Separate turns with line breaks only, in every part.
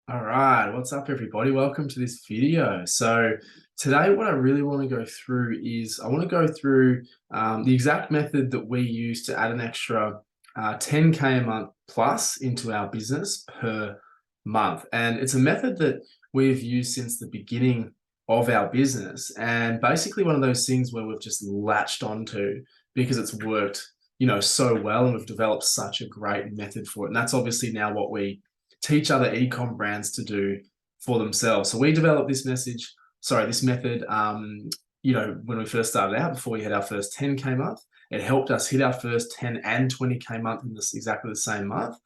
All right, what's up, everybody? Welcome to this video. So today, what I really want to go through is I want to go through the exact method that we use to add an extra 10K a month plus into our business per month. And it's a method that we've used since the beginning of our business, and basically one of those things where we've just latched onto because it's worked, so well, and we've developed such a great method for it. And that's obviously now what we teach other ecom brands to do for themselves. So we developed this method, when we first started out, before we had our first 10K month. It helped us hit our first 10 and 20K month in this exactly the same month.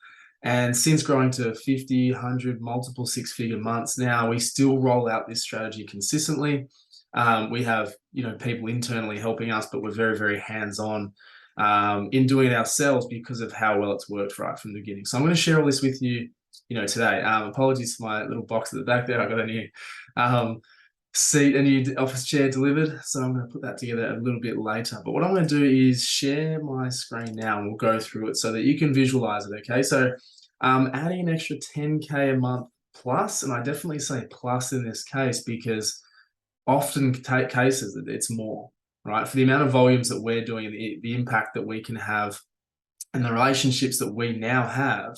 And since growing to 50, 100, multiple six-figure months now, we still roll out this strategy consistently. We have, people internally helping us, but we're very, very hands-on in doing it ourselves because of how well it's worked right from the beginning. So I'm going to share all this with you today. Apologies for my little box at the back there. I got a new seat, a new office chair delivered. So I'm going to put that together a little bit later. But what I'm going to do is share my screen now and we'll go through it so that you can visualize it, okay? So adding an extra 10K a month plus, and I definitely say plus in this case because often cases it's more, right? For the amount of volumes that we're doing and the impact that we can have and the relationships that we now have,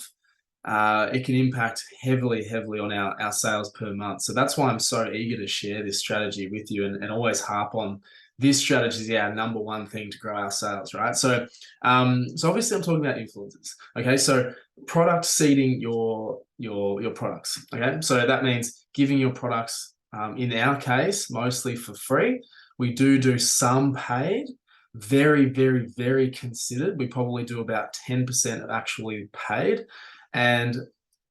it can impact heavily on our sales per month. So that's why I'm so eager to share this strategy with you and always harp on this strategy is our number one thing to grow our sales, right? So obviously I'm talking about influencers. Okay, so product seeding your products. Okay, so that means giving your products, in our case, mostly for free. We do some paid, very, very, very considered. We probably do about 10% of actually paid. And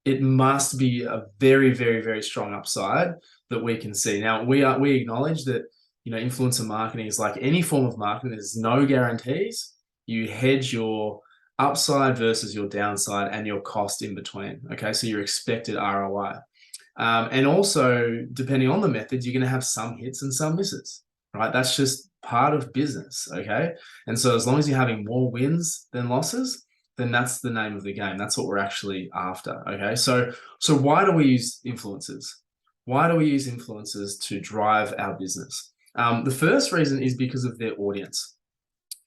it must be a very, very, very strong upside that we can see. Now, we acknowledge that, influencer marketing is like any form of marketing. There's no guarantees. You hedge your upside versus your downside and your cost in between. Okay, so your expected ROI. And also, depending on the method, you're going to have some hits and some misses, right? That's just part of business, okay? And so as long as you're having more wins than losses, then that's the name of the game. That's what we're actually after, okay? So why do we use influencers? Why do we use influencers to drive our business? The first reason is because of their audience,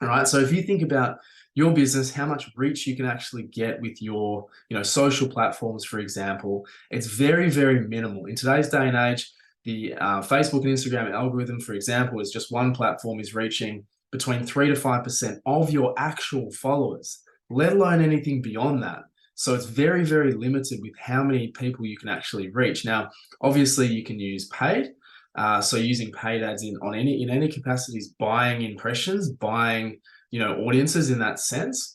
all right? So if you think about your business, how much reach you can actually get with your, social platforms, for example, it's very, very minimal. In today's day and age, the Facebook and Instagram algorithm, for example, is just one platform is reaching between 3 to 5% of your actual followers, let alone anything beyond that. So it's very, very limited with how many people you can actually reach. Now, obviously, you can use paid. So using paid ads in any capacities, buying impressions, buying audiences in that sense.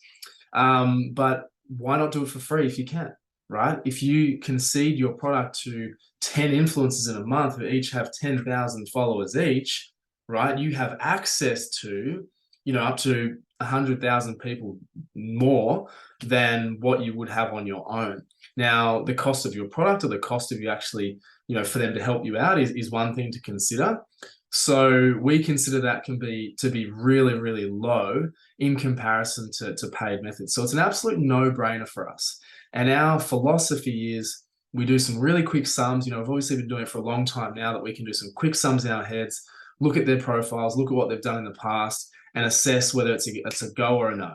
But why not do it for free if you can, right? If you concede your product to 10 influencers in a month who each have 10,000 followers each, right? You have access to, up to 100,000 people more than what you would have on your own. Now, the cost of your product or the cost of you actually, for them to help you out is one thing to consider. So we consider that to be really, really low in comparison to paid methods. So it's an absolute no-brainer for us. And our philosophy is we do some really quick sums. We've obviously been doing it for a long time now that we can do some quick sums in our heads, look at their profiles, look at what they've done in the past, and assess whether it's a go or a no.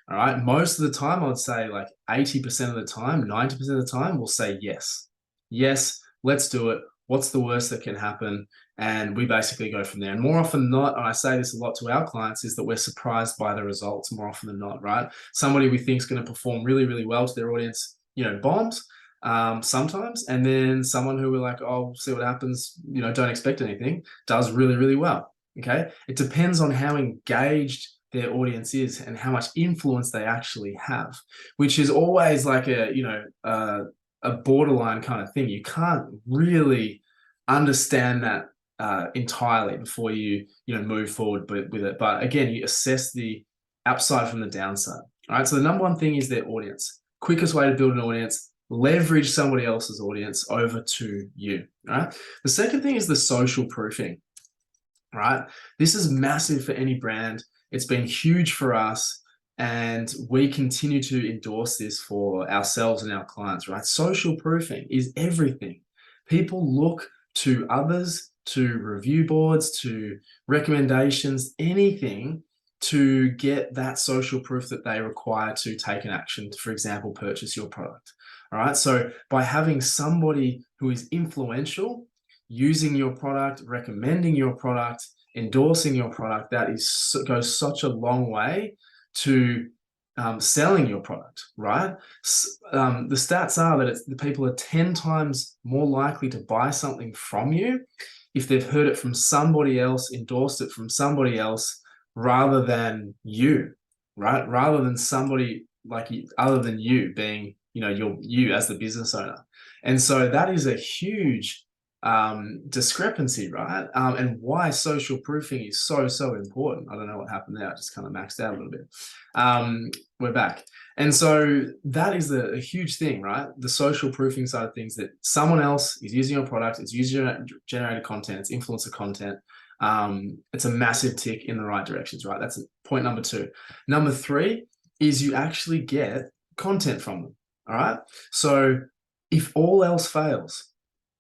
All right. Most of the time, I would say like 80% of the time, 90% of the time, we'll say yes. Yes, let's do it. What's the worst that can happen? And we basically go from there. And more often than not, and I say this a lot to our clients, is that we're surprised by the results more often than not, right? Somebody we think is going to perform really, really well to their audience, bombs sometimes. And then someone who we're like, oh, we'll see what happens, don't expect anything, does really, really well. Okay. It depends on how engaged their audience is and how much influence they actually have, which is always like a borderline kind of thing. You can't really understand that entirely before you move forward with it. But again, you assess the upside from the downside. All right. So the number one thing is their audience. Quickest way to build an audience, leverage somebody else's audience over to you. All right. The second thing is the social proofing. Right. This is massive for any brand. It's been huge for us. And we continue to endorse this for ourselves and our clients, right? Social proofing is everything. People look to others, to review boards, to recommendations, anything to get that social proof that they require to take an action to, for example, purchase your product. All right. So by having somebody who is influential using your product, recommending your product, endorsing your product, that goes such a long way to selling your product, right? The stats are that the people are 10 times more likely to buy something from you if they've heard it from somebody else, endorsed it from somebody else, rather than you, right? Rather than somebody like you, other than you being, you as the business owner. And so that is a huge discrepancy, right? And why social proofing is so important. I don't know what happened there. I just kind of maxed out a little bit. We're back. And so that is a huge thing, right? The social proofing side of things, that someone else is using your product, it's user-generated content, it's influencer content. It's a massive tick in the right directions, right? That's point number 2. Number 3 is you actually get content from them, all right? So if all else fails,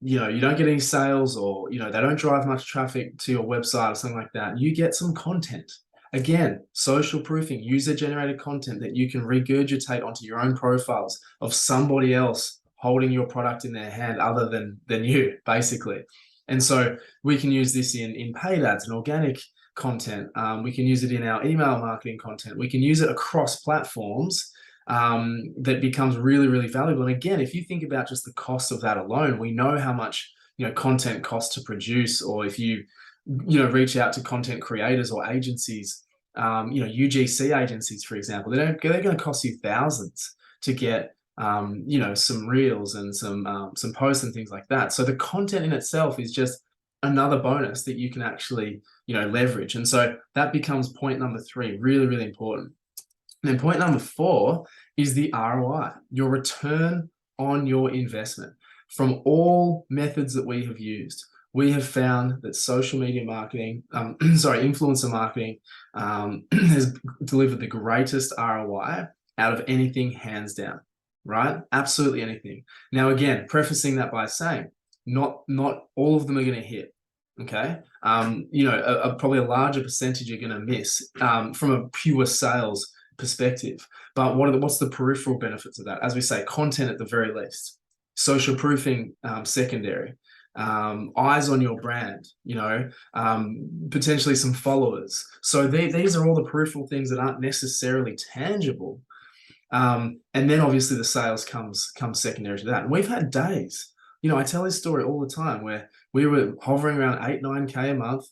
you don't get any sales, or, they don't drive much traffic to your website or something like that, you get some content. Again, social proofing, user-generated content that you can regurgitate onto your own profiles of somebody else holding your product in their hand other than you, basically. And so we can use this in paid ads and organic content. We can use it in our email marketing content. We can use it across platforms. That becomes really, really valuable. And again, if you think about just the cost of that alone, we know how much content costs to produce. Or if you reach out to content creators or agencies, UGC agencies, for example, they're going to cost you thousands to get some reels and some posts and things like that. So the content in itself is just another bonus that you can actually leverage. And so that becomes point number 3, really, really important. And then point number 4 is the ROI, your return on your investment. From all methods that we have used, we have found that social media marketing, influencer marketing, has delivered the greatest ROI out of anything, hands down, right? Absolutely anything. Now, again, prefacing that by saying, not all of them are going to hit. Okay. Probably a larger percentage you're going to miss from a pure sales perspective. But what's the peripheral benefits of that? As we say, content at the very least, social proofing secondary, eyes on your brand, potentially some followers. So these are all the peripheral things that aren't necessarily tangible. And then obviously the sales comes secondary to that. And we've had days, I tell this story all the time, where we were hovering around 8-9K a month.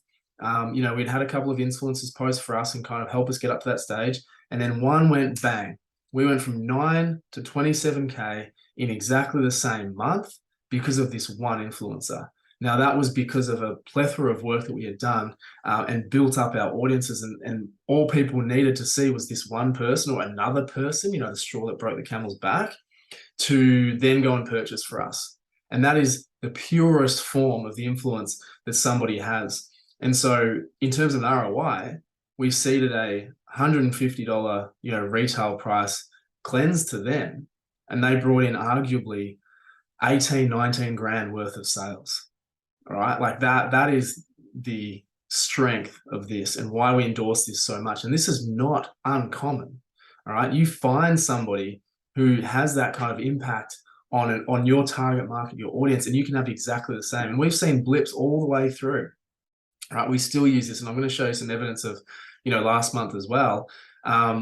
We'd had a couple of influencers post for us and kind of help us get up to that stage. And then one went bang. We went from 9 to 27K in exactly the same month because of this one influencer. Now, that was because of a plethora of work that we had done and built up our audiences. And all people needed to see was this one person or another person, the straw that broke the camel's back, to then go and purchase for us. And that is the purest form of the influence that somebody has. And so in terms of an ROI, we seeded a $150, retail price cleanse to them, and they brought in arguably 18-19 grand worth of sales. All right. Like that is the strength of this and why we endorse this so much. And this is not uncommon. All right. You find somebody who has that kind of impact on your target market, your audience, and you can have exactly the same. And we've seen blips all the way through. All right. We still use this, and I'm going to show you some evidence of, last month as well,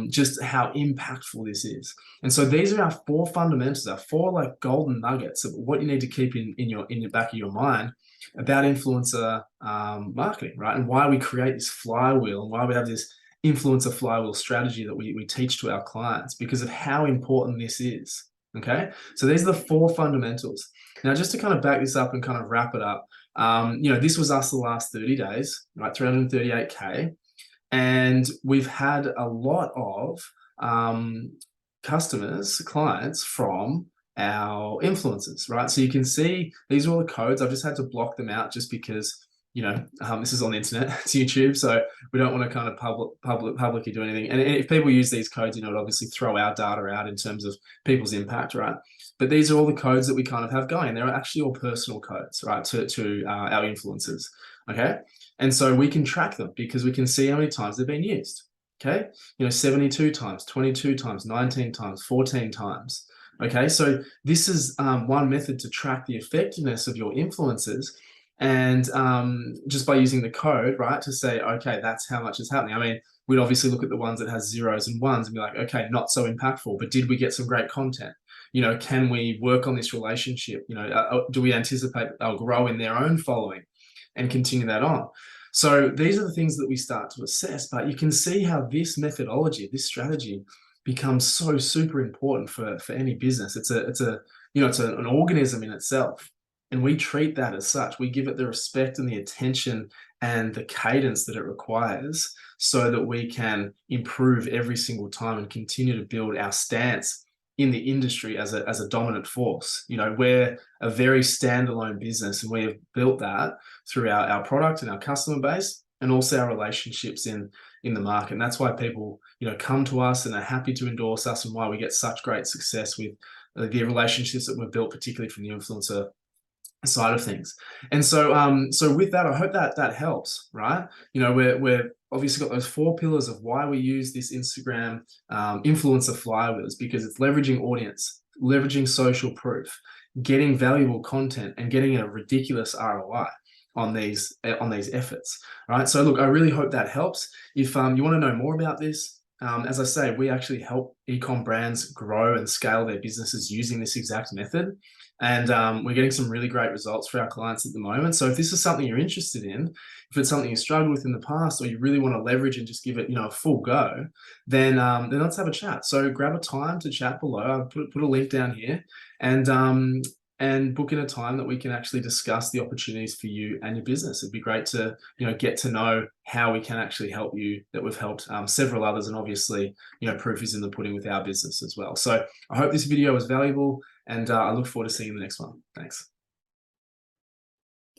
just how impactful this is. And so these are our 4 fundamentals, our 4 like golden nuggets of what you need to keep in your back of your mind about influencer marketing, right? And why we create this flywheel and why we have this influencer flywheel strategy that we teach to our clients, because of how important this is. Okay. So these are the 4 fundamentals. Now, just to kind of back this up and kind of wrap it up, this was us the last 30 days, right? 338K. And we've had a lot of clients from our influencers, right? So you can see these are all the codes. I've just had to block them out just because this is on the internet, it's YouTube, so we don't want to kind of publicly do anything. And if people use these codes, it obviously throw our data out in terms of people's impact, right? But these are all the codes that we kind of have going. They're actually all personal codes, right, to our influencers, okay? And so we can track them because we can see how many times they've been used, okay? 72 times, 22 times, 19 times, 14 times, okay? So this is one method to track the effectiveness of your influencers. And just by using the code, right, to say, okay, that's how much is happening. I mean, we'd obviously look at the ones that has zeros and ones and be like, okay, not so impactful, but did we get some great content? Can we work on this relationship? Do we anticipate they'll grow in their own following and continue that on? So these are the things that we start to assess, but you can see how this methodology, this strategy becomes so super important for any business. It's an organism in itself. And we treat that as such. We give it the respect and the attention and the cadence that it requires so that we can improve every single time and continue to build our stance in the industry as a dominant force. We're a very standalone business, and we have built that through our product and our customer base and also our relationships in the market. And that's why people, come to us and are happy to endorse us, and why we get such great success with the relationships that we've built, particularly from the influencer side of things. And so with that, I hope that helps, right? We're obviously got those 4 pillars of why we use this Instagram influencer flywheels, because it's leveraging audience, leveraging social proof, getting valuable content, and getting a ridiculous ROI on these efforts, right? So look, I really hope that helps. If you want to know more about this, as I say, we actually help ecom brands grow and scale their businesses using this exact method. And we're getting some really great results for our clients at the moment. So if this is something you're interested in, if it's something you struggled with in the past, or you really want to leverage and just give it, a full go, then let's have a chat. So grab a time to chat below. I'll put a link down here, and book in a time that we can actually discuss the opportunities for you and your business. It'd be great to, get to know how we can actually help you, that we've helped several others. And obviously, proof is in the pudding with our business as well. So I hope this video was valuable, and I look forward to seeing you in the next one. Thanks.